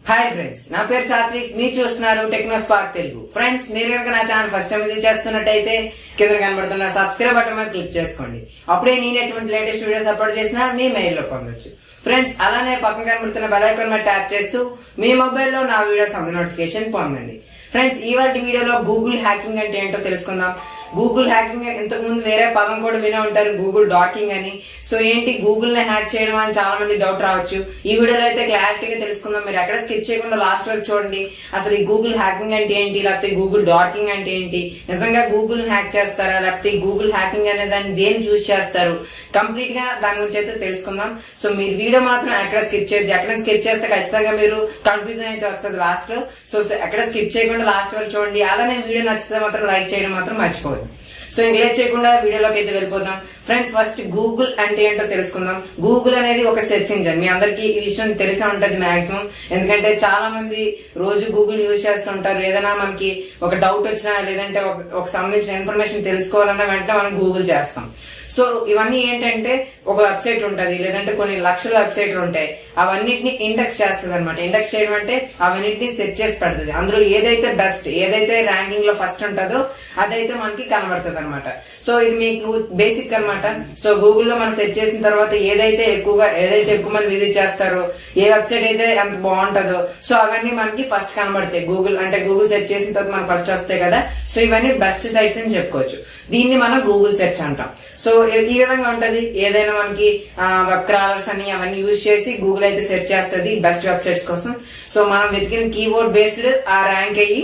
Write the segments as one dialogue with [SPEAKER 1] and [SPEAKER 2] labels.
[SPEAKER 1] Hi friends, నా పేరు సాత్విక్. మీరు చూస్తున్నారు టెక్నో స్పార్క్ తెలుగు. ఫ్రెండ్స్, మీరు కనుక నా ఛానల్ ఫస్ట్ టైం విజిట్ చేస్తున్నట్టయితే కింద కనబడుతున్న సబ్స్క్రైబ్ బటన్ మీద క్లిక్ చేసుకోండి. అప్పుడే నేను ఎటువంటి లేటెస్ట్ వీడియోస్ అప్లోడ్ చేసినా మీ మెయిల్ లో పొందొచ్చు. ఫ్రెండ్స్, అలానే పక్కన కనబడుతున్న బెల్ ఐకాన్ మీద ట్యాప్ చేస్తూ మీ మొబైల్లో నా వీడియోస్ నోటిఫికేషన్ పొందండి. ఫ్రెండ్స్, ఇవాళ వీడియోలో గూగుల్ హ్యాకింగ్ అంటే ఏంటో తెలుసుకుందాం. గూగుల్ హ్యాకింగ్ ఇంతకు ముందు వేరే పదం కూడా వినే ఉంటారు, గూగుల్ డాకింగ్ అని. సో ఏంటి గూగుల్ ని హ్యాక్ చేయడం అని చాలా మంది డౌట్ రావచ్చు. ఈ వీడియోలో అయితే క్లారిటీగా తెలుసుకుందాం. మీరు ఎక్కడ స్కిప్ చేయకుండా లాస్ట్ వరకు చూడండి. అసలు ఈ గూగుల్ హ్యాకింగ్ అంటే ఏంటి, లేకపోతే గూగుల్ డాకింగ్ అంటే ఏంటి, నిజంగా గూగుల్ హ్యాక్ చేస్తారా, లేకపోతే గూగుల్ హ్యాకింగ్ అనే దాన్ని దేని యూజ్ చేస్తారు, కంప్లీట్ గా దాని గురించి అయితే తెలుసుకుందాం. సో మీరు వీడియో మాత్రం ఎక్కడ స్కిప్ చేయొద్దు. ఎక్కడ స్కిప్ చేస్తే ఖచ్చితంగా మీరు కన్ఫ్యూజన్ అయితే వస్తుంది లాస్ట్ లో. సో ఎక్కడ స్కిప్ చేయకుండా లాస్ట్ వరకు చూడండి. అలానే వీడియో నచ్చితే మాత్రం లైక్ చేయడం మాత్రం మర్చిపోవద్దు. సో ఇంక లేట్ చేయకుండా వీడియోలోకి అయితే వెళ్ళిపోదాం. ఫ్రెండ్స్, ఫస్ట్ గూగుల్ అంటే ఏంటో తెలుసుకుందాం. గూగుల్ అనేది ఒక సెర్చ్ ఇంజన్. మీ అందరికీ ఈ విషయం తెలిసే ఉంటది మాక్సిమం, ఎందుకంటే చాలా మంది రోజు గూగుల్ యూజ్ చేస్తుంటారు. ఏదైనా మనకి ఒక డౌట్ వచ్చినా, లేదంటే ఒక సంబంధించిన ఇన్ఫర్మేషన్ తెలుసుకోవాలన్నా వెంటనే మనం గూగుల్ చేస్తాం. సో ఇవన్నీ ఏంటంటే ఒక వెబ్సైట్ ఉంటది, లేదంటే కొన్ని లక్షల వెబ్సైట్లు ఉంటాయి. అవన్నిటిని ఇండెక్స్ చేస్తుంది అనమాట. ఇండెక్స్ చేయడం అంటే అవన్నిటిని సెట్ చేసి పెడుతుంది. అందులో ఏదైతే బెస్ట్, ఏదైతే ర్యాంకింగ్ లో ఫస్ట్ ఉంటుందో అదైతే మనకి కనబడుతుంది అనమాట. సో ఇది మీకు బేసిక్ అనమాట. సో గూగుల్లో మనం సెట్ చేసిన తర్వాత ఏదైతే ఎక్కువ మంది విజిట్ చేస్తారో, ఏ వెబ్సైట్ అయితే ఎంత బాగుంటుందో, సో అవన్నీ మనకి ఫస్ట్ కనబడతాయి. గూగుల్ సెర్చ్ చేసిన తర్వాత మనకు ఫస్ట్ వస్తాయి కదా. సో ఇవన్నీ బెస్ట్ సైట్స్ అని చెప్పుకోవచ్చు. దీన్ని మనం గూగుల్ సెర్చ్ అంటాం. సో ఈ విధంగా ఉంటది. ఏదైనా మనకి వెబ్ క్రాలర్స్ అని అవన్నీ యూజ్ చేసి గూగుల్ అయితే సెర్చ్ చేస్తుంది బెస్ట్ వెబ్సైట్స్ కోసం. సో మనం వెతికిన కీవర్డ్ బేస్డ్ ఆ ర్యాంక్ అయ్యి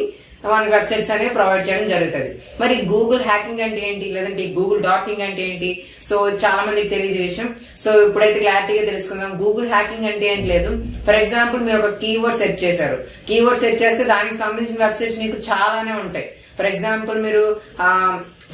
[SPEAKER 1] మనకి వెబ్సైట్స్ అనేవి ప్రొవైడ్ చేయడం జరుగుతుంది. మరి గూగుల్ హ్యాకింగ్ అంటే ఏంటి, లేదంటే గూగుల్ డాకింగ్ అంటే ఏంటి, సో చాలా మందికి తెలియదు విషయం. సో ఇప్పుడైతే క్లారిటీగా తెలుసుకుందాం. గూగుల్ హ్యాకింగ్ అంటే ఏంటి లేదు. ఫర్ ఎగ్జాంపుల్, మీరు ఒక కీవర్డ్ సెర్చ్ చేశారు. కీవర్డ్ సెర్చ్ చేస్తే దానికి సంబంధించిన వెబ్సైట్స్ మీకు చాలానే ఉంటాయి. ఫర్ ఎగ్జాంపుల్, మీరు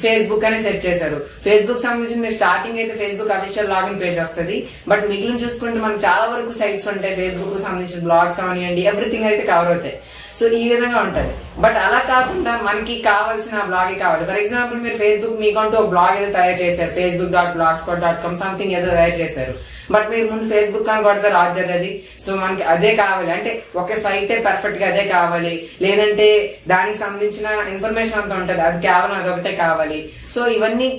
[SPEAKER 1] ఫేస్బుక్ అని సెర్చ్ చేశారు. ఫేస్బుక్ సంబంధించిన మీరు స్టార్టింగ్ అయితే ఫేస్బుక్ అఫీషియల్ లాగిన్ పేజ్ వస్తుంది. బట్ మిగిలిన చూసుకుంటే మనకు చాలా వరకు సైట్స్ ఉంటాయి. ఫేస్బుక్ సంబంధించిన బ్లాగ్స్ అవనివ్వండి, ఎవ్రీథింగ్ అయితే కవర్ అవుతాయి. సో ఈ విధంగా ఉంటది. బట్ అలా కాకుండా మనకి కావాల్సిన బ్లాగే కావాలి. ఫర్ ఎగ్జాంపుల్, మీరు ఫేస్బుక్ మీకంటూ ఒక బ్లాగ్ ఏదో తయారు చేశారు, facebook.blogspot.com సంథింగ్ ఏదో తయారు చేశారు. బట్ మీరు ముందు ఫేస్బుక్ అని కొడితే రాదు కదా అది. సో మనకి అదే కావాలి అంటే ఒక సైటే పర్ఫెక్ట్ గా అదే కావాలి, లేదంటే దానికి సంబంధించిన ఇన్ఫర్మేషన్ అంతా ఉంటది, అది కేవలం అదొకటే కావాలి. సో ఇవన్నీ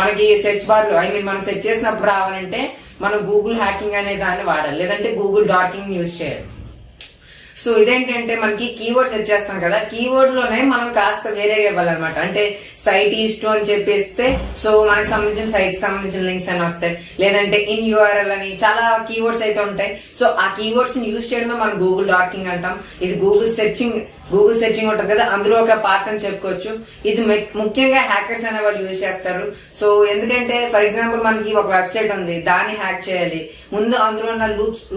[SPEAKER 1] మనకి సెర్చ్ బార్ లో మనం సెర్చ్ చేసినప్పుడు రావాలంటే మనం గూగుల్ హ్యాకింగ్ అనే దాన్ని వాడాలి, లేదంటే గూగుల్ డాకింగ్ యూజ్ చేయాలి. సో ఇదేంటంటే మనకి కీవర్డ్ సెర్చ్ చేస్తాం కదా, కీవర్డ్ లోనే మనం కాస్త వేరేగా ఇవ్వాలన్నమాట. అంటే సైట్ ఈస్ట్ అని చెప్పేస్తే సో మనకు సంబంధించిన సైట్ సంబంధించిన లింక్స్ అని వస్తాయి, లేదంటే ఇన్ యూఆర్ఎల్ అని చాలా కీవర్డ్స్ అయితే ఉంటాయి. సో ఆ కీవర్డ్స్ ని యూజ్ చేయడమే మనం గూగుల్ డాకింగ్ అంటాం. ఇది గూగుల్ సెర్చింగ్ ఉంటుంది కదా, అందులో ఒక పార్ట్ అని చెప్పుకోవచ్చు. ఇది ముఖ్యంగా హ్యాకర్స్ అనే వాళ్ళు యూజ్ చేస్తారు. సో ఎందుకంటే ఫర్ ఎగ్జాంపుల్, మనకి ఒక వెబ్సైట్ ఉంది, దాన్ని హ్యాక్ చేయాలి. ముందు అందులో ఉన్న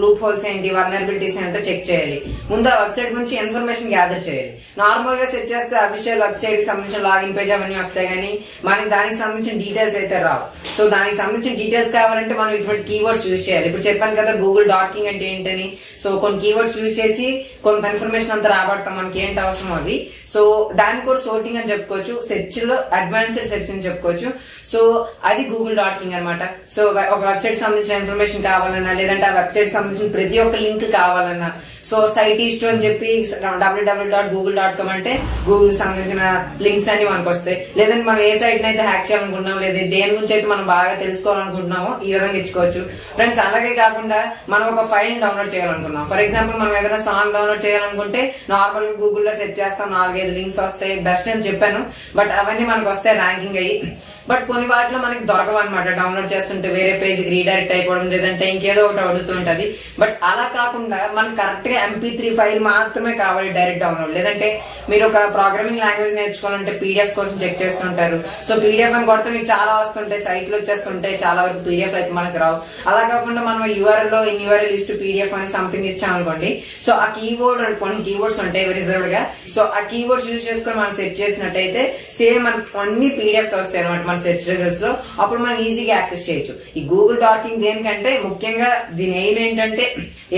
[SPEAKER 1] లూప్ హోల్స్ ఏంటి, వల్నరబిలిటీస్ ఏంటో చెక్ చేయాలి. ముందు ఆ వెబ్సైట్ గురించి ఇన్ఫర్మేషన్ గ్యాదర్ చేయాలి. నార్మల్ గా సెర్చ్ చేస్తే అఫీషియల్ వెబ్సైట్ కి సంబంధించిన లాగిన్ పేజ్ అవన్నీ వస్తాయి, కానీ మనకి దానికి సంబంధించిన డీటెయిల్స్ అయితే రావు. సో దానికి సంబంధించిన డీటెయిల్స్ కావాలంటే మనం ఇటువంటి కీవర్డ్స్ యూజ్ చేయాలి. ఇప్పుడు చెప్పాను కదా గూగుల్ డాకింగ్ అంటే ఏంటని. సో కొన్ని కీవర్డ్స్ యూజ్ చేసి కొంత ఇన్ఫర్మేషన్ అంతా రాబడతాం, మనకి ఏంటి అవసరం అవి. సో దాన్ని కూడా సోర్టింగ్ అని చెప్పుకోవచ్చు, సెర్చ్ లో అడ్వాన్స్డ్ సెర్చ్ అని చెప్పుకోవచ్చు. సో అది గూగుల్ డాకింగ్ అనమాట. సో ఒక వెబ్సైట్ సంబంధించిన ఇన్ఫర్మేషన్ కావాలన్నా, లేదంటే ఆ వెబ్సైట్ సంబంధించిన ప్రతి ఒక్క లింక్ కావాలన్నా, సో సైట్ ఈస్ట్ అని చెప్పి www.google.com అంటే గూగుల్ సంబంధించిన లింక్స్ అన్ని మనకు వస్తాయి. లేదంటే మనం ఏ సైట్ అయితే హ్యాక్ చేయాలనుకుంటున్నాం, లేదా దేని గురించి అయితే మనం బాగా తెలుసుకోవాలనుకుంటున్నామో ఈ విధంగా ఇచ్చుకోవచ్చు. ఫ్రెండ్స్, అలాగే కాకుండా మనం ఒక ఫైల్ డౌన్లోడ్ చేయాలనుకున్నాం. ఫర్ ఎగ్జాంపుల్, మనం ఏదైనా సాంగ్ డౌన్లోడ్ చేయాలనుకుంటే నార్మల్ గా గూగుల్లో సెర్చ్ చేస్తాం, 4-5 లింక్స్ వస్తాయి, బెస్ట్ అని చెప్పాను. బట్ అవన్నీ మనకు వస్తాయి ర్యాంకింగ్ అయ్యి. బట్ కొన్ని వాటిలో మనకి దొరకవు అనమాట. డౌన్లోడ్ చేస్తుంటే వేరే పేజ్కి రీడైరెక్ట్ అయిపోవడం, లేదంటే ఇంకేదో ఒకటి అడుగుతూ ఉంటది. బట్ అలా కాకుండా మనకి కరెక్ట్ గా MP3 ఫైల్ మాత్రమే కావాలి డైరెక్ట్ డౌన్లోడ్. లేదంటే మీరు ఒక ప్రోగ్రామింగ్ లాంగ్వేజ్ నేర్చుకోవాలంటే పీడిఎఫ్ కోసం చెక్ చేస్తుంటారు. సో పీడిఎఫ్ అని కొడితే మీకు చాలా వస్తుంటాయి, సైట్లు వచ్చేస్తుంటాయి, చాలా వరకు పీడిఎఫ్ అయితే మనకు రావు. అలా కాకుండా మనం యూఆర్ఎల్ లో ఇన్ యూఆర్ఎల్ లిస్ట్ PDF అని సంథింగ్ ఇచ్చామనుకోండి. సో ఆ కీవర్డ్ కొన్ని కీవర్డ్స్ ఉంటాయి రిజర్వ్డ్ గా. సో ఆ కీవర్డ్స్ యూజ్ చేసుకుని మనం సెట్ చేసినట్టయితే సేమ్ మనకి అన్ని PDFs వస్తాయి అనమాట. మన సెర్చ్ రిజల్ట్స్ లో, అప్పుడు మనం ఈజీగా యాక్సెస్ చేయొచ్చు. ఈ గూగుల్ డార్కింగ్ దేనికంటే ముఖ్యంగా దీని ఎయిమ్ ఏంటంటే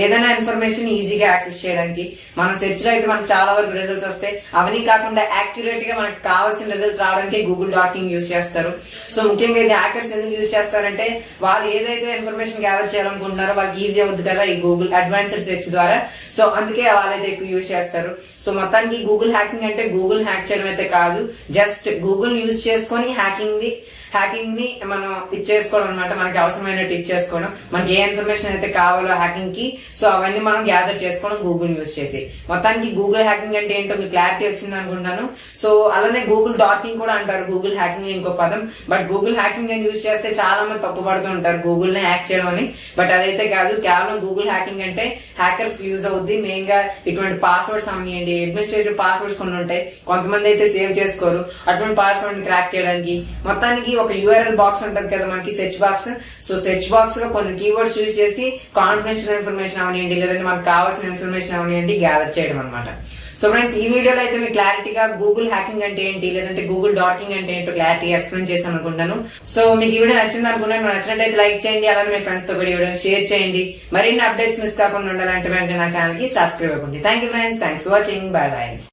[SPEAKER 1] ఏదైనా ఇన్ఫర్మేషన్ ఈజీగా యాక్సెస్ చేయడానికి. మన సెర్చ్ లో అయితే మనకు చాలా వరకు రిజల్ట్స్ వస్తాయి, అవన్నీ కాకుండా యాక్యురేట్ గా మనకు కావాల్సిన రిజల్ట్స్ రావడానికి గూగుల్ డార్కింగ్ యూజ్ చేస్తారు. సో ముఖ్యంగా ఇది హ్యాకర్స్ ఎందుకు యూజ్ చేస్తారంటే వాళ్ళు ఏదైతే ఇన్ఫర్మేషన్ గ్యాదర్ చేయాలనుకుంటున్నారో వాళ్ళకి ఈజీ అవుతుంది కదా ఈ గూగుల్ అడ్వాన్స్డ్ సెర్చ్ ద్వారా. సో అందుకే వాళ్ళైతే ఎక్కువ యూజ్ చేస్తారు. సో మొత్తానికి గూగుల్ హ్యాకింగ్ అంటే గూగుల్ హ్యాక్ చేయడం అయితే కాదు, జస్ట్ గూగుల్ యూజ్ చేసుకొని హ్యాకింగ్ ని మనం ఇచ్చేసుకోవడం అనమాట. మనకి అవసరమైనట్టు ఇచ్చేసుకోవడం, మనకి ఏ ఇన్ఫర్మేషన్ అయితే కావాలో హ్యాకింగ్ కి, సో అవన్నీ మనం గ్యాదర్ చేసుకోవడం గూగుల్ యూజ్ చేసి. మొత్తానికి గూగుల్ హ్యాకింగ్ అంటే ఏంటో మీకు క్లారిటీ వచ్చింది అనుకుంటున్నాను. సో అలానే గూగుల్ డార్కింగ్ కూడా అంటారు గూగుల్ హ్యాకింగ్ ఇంకో పదం. బట్ గూగుల్ హ్యాకింగ్ అని యూజ్ చేస్తే చాలా మంది తప్పు పడుతూ ఉంటారు గూగుల్ ని హ్యాక్ చేయడం అని. బట్ అదైతే కాదు, కేవలం గూగుల్ హ్యాకింగ్ అంటే హ్యాకర్స్ యూజ్ అవుద్ది. మెయిన్ గా ఇటువంటి పాస్వర్డ్స్ అవనియండి, అడ్మినిస్ట్రేటివ్ పాస్వర్డ్స్ కొన్ని ఉంటాయి, కొంతమంది అయితే సేవ్ చేసుకోరు, అటువంటి పాస్వర్డ్ ని క్రాక్ చేయడానికి. మొత్తానికి ఒక యూఆర్ఎల్ బాక్స్ ఉంటది కదా మనకి, search box. So search box లో కొన్ని కీవర్డ్స్ యూజ్ చేసి కాన్ఫిడెన్షియల్ ఇన్ఫర్మేషన్ అవనియండి, లేదంటే మనకు కావాల్సిన ఇన్ఫర్మేషన్ అవనియండి గ్యాదర్ చేయడం అనమాట. సో ఫ్రెండ్స్, ఈ వీడియోలో అయితే మీకు క్లారిటీగా గూగుల్ హ్యాకింగ్ అంటే ఏంటి, లేదంటే గూగుల్ డార్కింగ్ అంటే ఏంటో క్లారిటీగా ఎక్స్ప్లెయిన్ చేశాను అనుకుంటాను. సో మీకు ఈ వీడియో నచ్చింది అనుకుంటాను. నచ్చినట్లయితే లైక్ చేయండి, అలానే మీ ఫ్రెండ్స్ తో కూడా ఈ వీడియోని షేర్ చేయండి. మరిన్ని అప్డేట్స్ మిస్ కాకుండా ఉండాలంటే వెంటనే నా ఛానల్ కి సబ్స్క్రైబ్ అవ్వండి. Thank you friends, thanks for watching, by by.